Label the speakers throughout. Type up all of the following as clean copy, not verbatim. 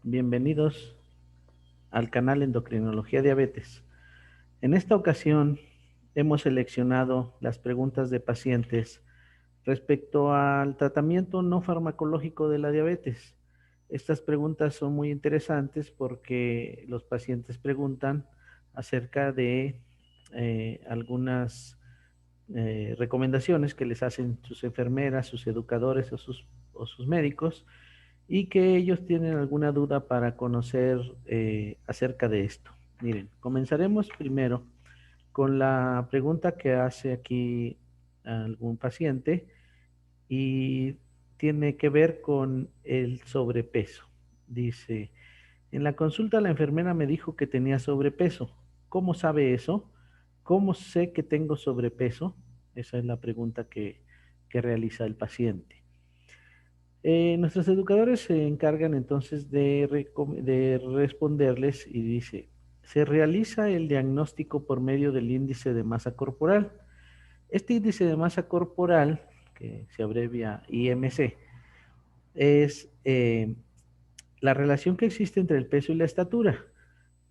Speaker 1: Bienvenidos al canal Endocrinología Diabetes. En esta ocasión hemos seleccionado las preguntas de pacientes respecto al tratamiento no farmacológico de la diabetes. Estas preguntas son muy interesantes porque los pacientes preguntan acerca de algunas recomendaciones que les hacen sus enfermeras, sus educadores o sus médicos, y que ellos tienen alguna duda para conocer acerca de esto. Miren, comenzaremos primero con la pregunta que hace aquí algún paciente y tiene que ver con el sobrepeso. Dice, en la consulta la enfermera me dijo que tenía sobrepeso. ¿Cómo sabe eso? ¿Cómo sé que tengo sobrepeso? Esa es la pregunta que realiza el paciente. Nuestros educadores se encargan entonces de responderles y dice, se realiza el diagnóstico por medio del índice de masa corporal. Este índice de masa corporal, que se abrevia IMC, es la relación que existe entre el peso y la estatura.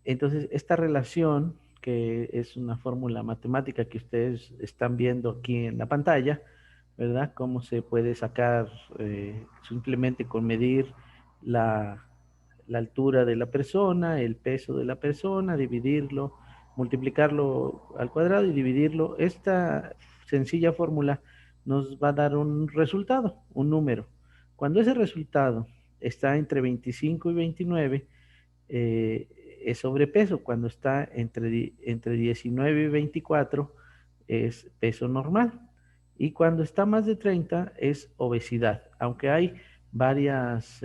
Speaker 1: Entonces, esta relación, que es una fórmula matemática que ustedes están viendo aquí en la pantalla, ¿verdad? Cómo se puede sacar simplemente con medir la, la altura de la persona, el peso de la persona, dividirlo, multiplicarlo al cuadrado y dividirlo. Esta sencilla fórmula nos va a dar un resultado, un número. Cuando ese resultado está entre 25 y 29, es sobrepeso. Cuando está entre 19 y 24 es peso normal. Y cuando está más de 30 es obesidad. Aunque hay varias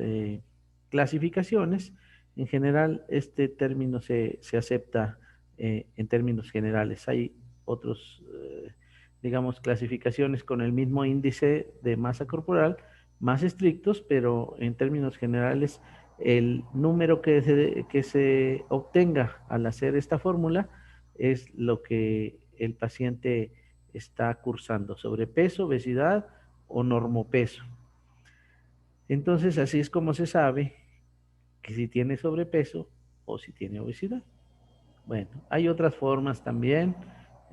Speaker 1: clasificaciones, en general este término se acepta en términos generales. Hay otros, digamos, clasificaciones con el mismo índice de masa corporal más estrictos, pero en términos generales el número que se obtenga al hacer esta fórmula es lo que el paciente está cursando: sobrepeso, obesidad o normopeso. Entonces, así es como se sabe que si tiene sobrepeso o si tiene obesidad. Bueno, hay otras formas también,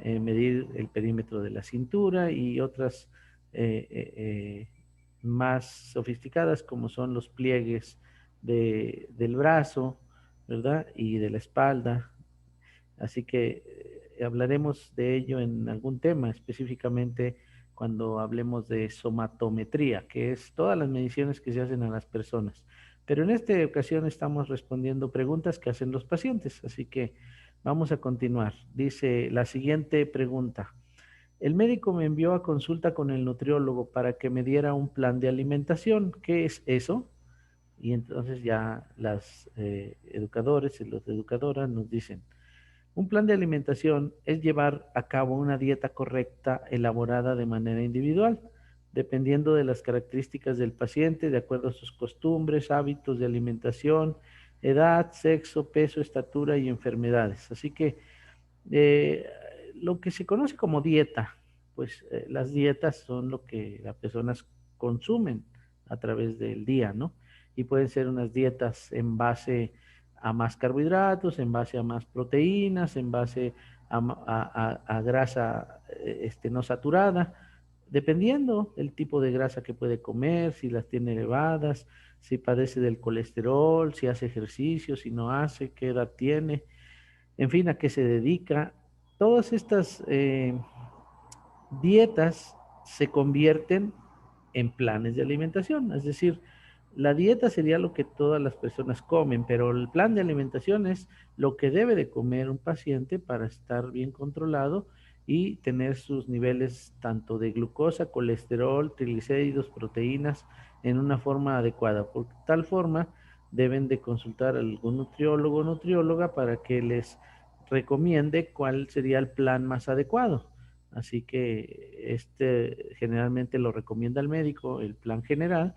Speaker 1: medir el perímetro de la cintura y otras más sofisticadas, como son los pliegues del brazo, ¿verdad? Y de la espalda. Así que hablaremos de ello en algún tema, específicamente cuando hablemos de somatometría, que es todas las mediciones que se hacen a las personas. Pero en esta ocasión estamos respondiendo preguntas que hacen los pacientes, así que vamos a continuar. Dice la siguiente pregunta. El médico me envió a consulta con el nutriólogo para que me diera un plan de alimentación. ¿Qué es eso? Y entonces ya las educadores y las educadoras nos dicen, un plan de alimentación es llevar a cabo una dieta correcta elaborada de manera individual, dependiendo de las características del paciente, de acuerdo a sus costumbres, hábitos de alimentación, edad, sexo, peso, estatura y enfermedades. Así que eh, lo que se conoce como dieta, pues las dietas son lo que las personas consumen a través del día, ¿no? Y pueden ser unas dietas en base a más carbohidratos, en base a más proteínas, en base a grasa no saturada, dependiendo el tipo de grasa que puede comer, si las tiene elevadas, si padece del colesterol, si hace ejercicio, si no hace, qué edad tiene, en fin, a qué se dedica. Todas estas dietas se convierten en planes de alimentación, es decir, la dieta sería lo que todas las personas comen, pero el plan de alimentación es lo que debe de comer un paciente para estar bien controlado y tener sus niveles tanto de glucosa, colesterol, triglicéridos, proteínas en una forma adecuada. Por tal forma deben de consultar a algún nutriólogo o nutrióloga para que les recomiende cuál sería el plan más adecuado. Así que este generalmente lo recomienda el médico, el plan general,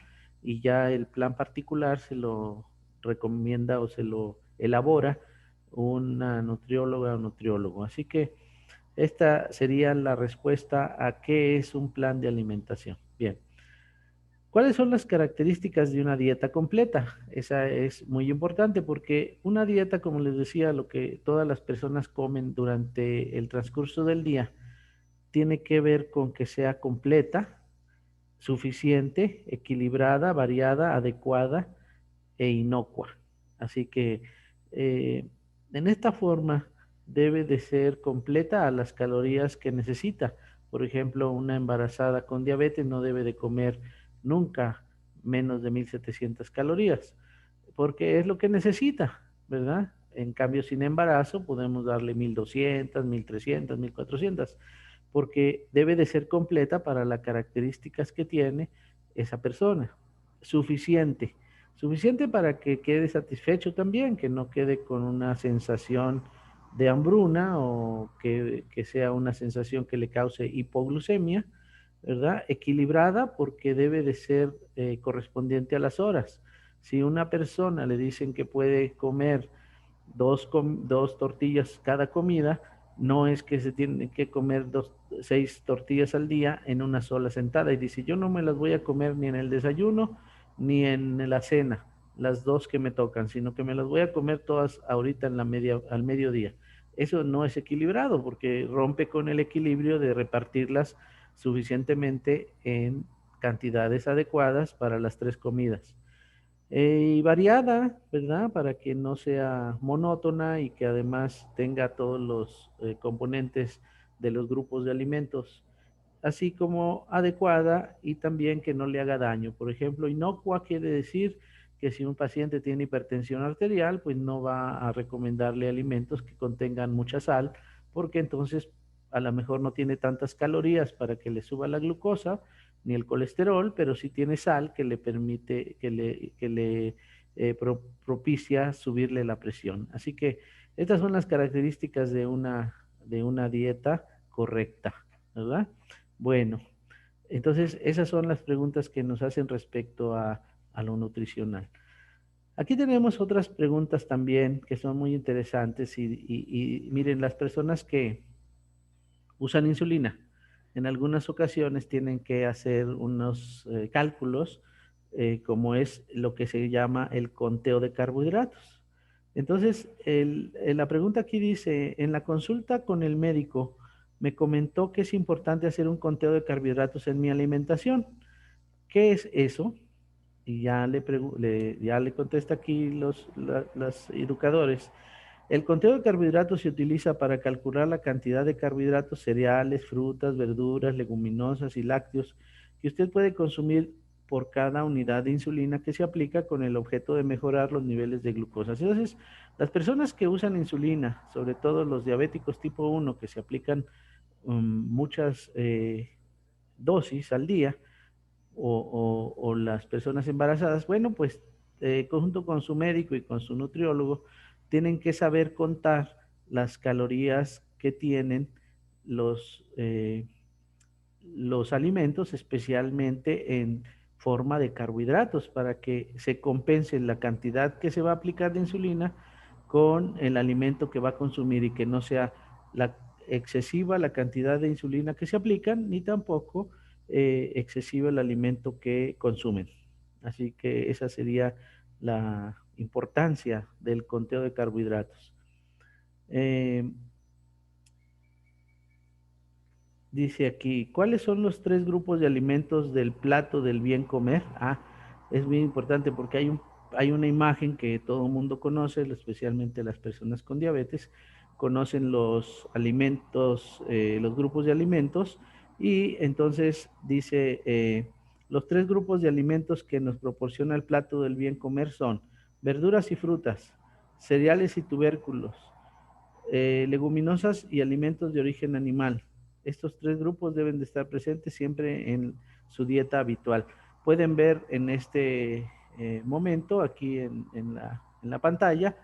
Speaker 1: y ya el plan particular se lo recomienda o se lo elabora una nutrióloga o nutriólogo. Así que esta sería la respuesta a qué es un plan de alimentación. Bien, ¿Cuáles son las características de una dieta completa? Esa es muy importante porque una dieta, como les decía, lo que todas las personas comen durante el transcurso del día, tiene que ver con que sea completa, suficiente, equilibrada, variada, adecuada e inocua. Así que eh, en esta forma debe de ser completa a las calorías que necesita. Por ejemplo, una embarazada con diabetes no debe de comer nunca menos de 1700 calorías, porque es lo que necesita, ¿verdad? En cambio, sin embarazo podemos darle 1200, 1300, 1400, porque debe de ser completa para las características que tiene esa persona. Suficiente. Suficiente para que quede satisfecho también, que no quede con una sensación de hambruna o que sea una sensación que le cause hipoglucemia, ¿verdad? Equilibrada porque debe de ser correspondiente a las horas. Si una persona le dicen que puede comer dos tortillas cada comida, no es que se tiene que comer 6 tortillas al día en una sola sentada. Y dice, yo no me las voy a comer ni en el desayuno ni en la cena, las dos que me tocan, sino que me las voy a comer todas ahorita al mediodía. Eso no es equilibrado porque rompe con el equilibrio de repartirlas suficientemente en cantidades adecuadas para las 3 comidas. Y variada, ¿verdad? Para que no sea monótona y que además tenga todos los componentes de los grupos de alimentos, así como adecuada y también que no le haga daño. Por ejemplo, inocua quiere decir que si un paciente tiene hipertensión arterial, pues no va a recomendarle alimentos que contengan mucha sal, porque entonces a lo mejor no tiene tantas calorías para que le suba la glucosa ni el colesterol, pero sí tiene sal que le permite, que le propicia subirle la presión. Así que estas son las características de una dieta correcta, ¿verdad? Bueno, entonces esas son las preguntas que nos hacen respecto a lo nutricional. Aquí tenemos otras preguntas también que son muy interesantes y miren, las personas que usan insulina en algunas ocasiones tienen que hacer unos cálculos como es lo que se llama el conteo de carbohidratos. Entonces, la pregunta aquí dice, en la consulta con el médico me comentó que es importante hacer un conteo de carbohidratos en mi alimentación. ¿Qué es eso? Y ya le contesta aquí los educadores. El conteo de carbohidratos se utiliza para calcular la cantidad de carbohidratos, cereales, frutas, verduras, leguminosas y lácteos que usted puede consumir por cada unidad de insulina que se aplica con el objeto de mejorar los niveles de glucosa. Entonces, las personas que usan insulina, sobre todo los diabéticos tipo 1 que se aplican muchas dosis al día, o las personas embarazadas, bueno, pues junto con su médico y con su nutriólogo, tienen que saber contar las calorías que tienen los, eh, los alimentos, especialmente en forma de carbohidratos, para que se compense la cantidad que se va a aplicar de insulina con el alimento que va a consumir y que no sea la excesiva la cantidad de insulina que se aplican, ni tampoco excesivo el alimento que consumen. Así que esa sería la importancia del conteo de carbohidratos. Eh, Dice aquí, ¿cuáles son los 3 grupos de alimentos del plato del bien comer? Es muy importante porque hay una imagen que todo el mundo conoce, especialmente las personas con diabetes, conocen los alimentos, los grupos de alimentos, y entonces dice, los 3 grupos de alimentos que nos proporciona el plato del bien comer son verduras y frutas, cereales y tubérculos, leguminosas y alimentos de origen animal. Estos 3 grupos deben de estar presentes siempre en su dieta habitual. Pueden ver en este momento, aquí en la pantalla,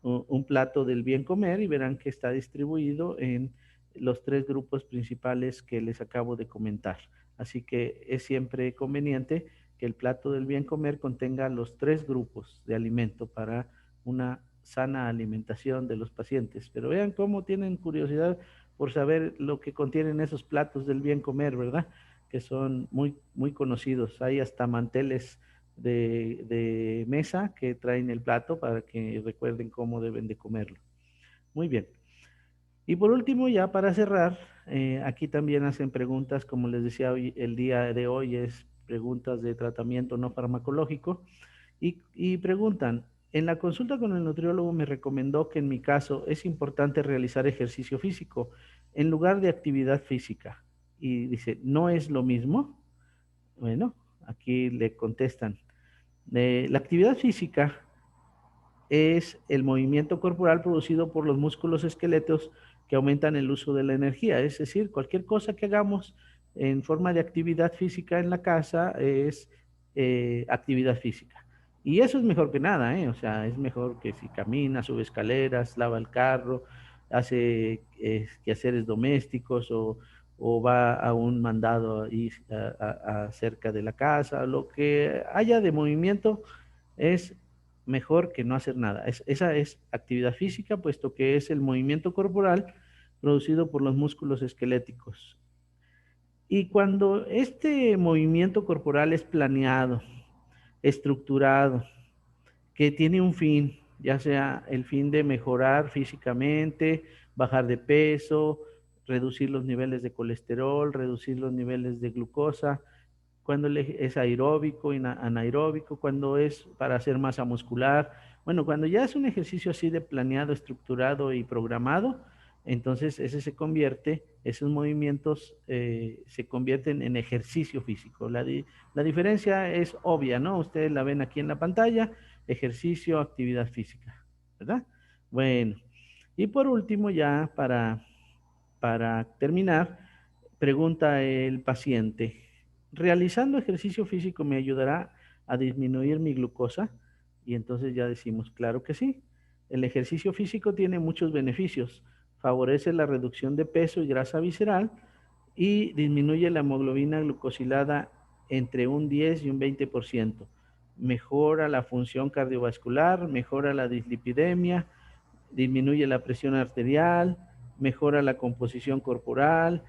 Speaker 1: un plato del bien comer y verán que está distribuido en los 3 grupos principales que les acabo de comentar. Así que es siempre conveniente que el plato del bien comer contenga los 3 grupos de alimento para una sana alimentación de los pacientes. Pero vean cómo tienen curiosidad por saber lo que contienen esos platos del bien comer, ¿verdad? que son muy conocidos. Hay hasta manteles de mesa que traen el plato para que recuerden cómo deben de comerlo. Muy bien. Y por último, ya para cerrar, aquí también hacen preguntas, como les decía hoy, el día de hoy es preguntas de tratamiento no farmacológico y preguntan, en la consulta con el nutriólogo me recomendó que en mi caso es importante realizar ejercicio físico en lugar de actividad física. Y dice, ¿no es lo mismo? Bueno, aquí le contestan, la actividad física es el movimiento corporal producido por los músculos esqueletos que aumentan el uso de la energía. Es decir, cualquier cosa que hagamos en forma de actividad física en la casa es actividad física. Y eso es mejor que nada, ¿eh? O sea, es mejor que si camina, sube escaleras, lava el carro, hace quehaceres domésticos o va a un mandado ahí, cerca de la casa, lo que haya de movimiento es mejor que no hacer nada. Esa es actividad física, puesto que es el movimiento corporal producido por los músculos esqueléticos. Y cuando este movimiento corporal es planeado, estructurado, que tiene un fin, ya sea el fin de mejorar físicamente, bajar de peso, reducir los niveles de colesterol, reducir los niveles de glucosa, cuando es aeróbico, anaeróbico, cuando es para hacer masa muscular. Bueno, cuando ya es un ejercicio así de planeado, estructurado y programado, entonces ese se convierte, esos movimientos se convierten en ejercicio físico. La diferencia es obvia, ¿no? Ustedes la ven aquí en la pantalla, ejercicio, actividad física, ¿verdad? Bueno, y por último ya para terminar, pregunta el paciente, ¿realizando ejercicio físico me ayudará a disminuir mi glucosa? Y entonces ya decimos, claro que sí. El ejercicio físico tiene muchos beneficios. Favorece la reducción de peso y grasa visceral y disminuye la hemoglobina glucosilada entre un 10 y un 20%. Mejora la función cardiovascular, mejora la dislipidemia, disminuye la presión arterial, mejora la composición corporal,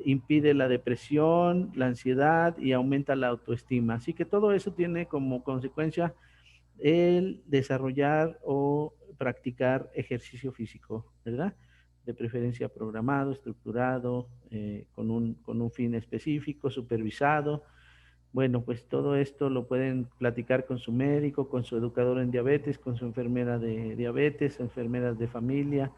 Speaker 1: impide la depresión, la ansiedad y aumenta la autoestima. Así que todo eso tiene como consecuencia el desarrollar o practicar ejercicio físico, ¿verdad? De preferencia programado, estructurado, con un fin específico, supervisado. Bueno, pues todo esto lo pueden platicar con su médico, con su educador en diabetes, con su enfermera de diabetes, enfermeras de familia,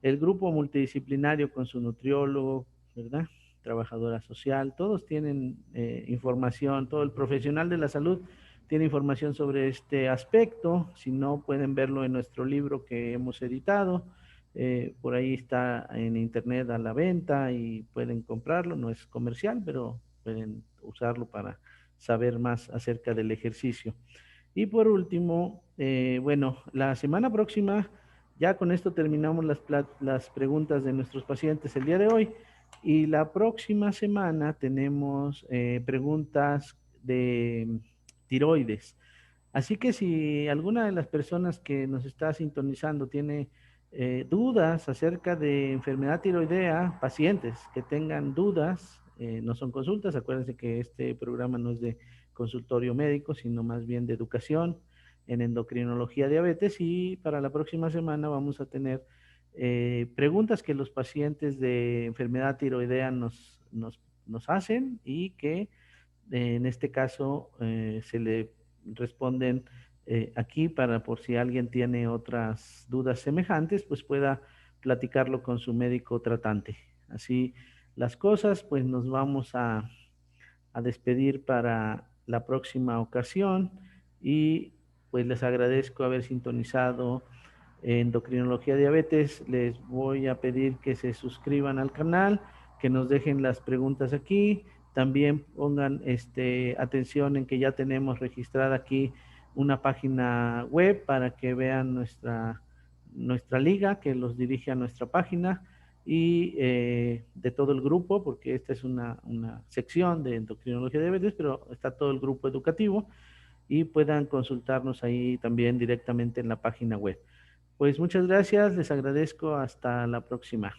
Speaker 1: el grupo multidisciplinario con su nutriólogo, ¿verdad? Trabajadora social, todos tienen información, todo el profesional de la salud tiene información sobre este aspecto. Si no, pueden verlo en nuestro libro que hemos editado. Por ahí está en internet a la venta y pueden comprarlo, no es comercial, pero pueden usarlo para saber más acerca del ejercicio. Y por último, bueno, la semana próxima, ya con esto terminamos las preguntas de nuestros pacientes el día de hoy. Y la próxima semana tenemos preguntas de tiroides. Así que si alguna de las personas que nos está sintonizando tiene dudas acerca de enfermedad tiroidea, pacientes que tengan dudas, no son consultas, acuérdense que este programa no es de consultorio médico, sino más bien de educación en endocrinología diabetes y para la próxima semana vamos a tener preguntas que los pacientes de enfermedad tiroidea nos hacen y que en este caso se le responden aquí para por si alguien tiene otras dudas semejantes, pues pueda platicarlo con su médico tratante. Así las cosas, pues nos vamos a despedir para la próxima ocasión y pues les agradezco haber sintonizado Endocrinología Diabetes. Les voy a pedir que se suscriban al canal, que nos dejen las preguntas aquí. También pongan atención en que ya tenemos registrada aquí una página web para que vean nuestra liga que los dirige a nuestra página y de todo el grupo, porque esta es una sección de endocrinología de diabetes, pero está todo el grupo educativo y puedan consultarnos ahí también directamente en la página web. Pues muchas gracias, les agradezco, hasta la próxima.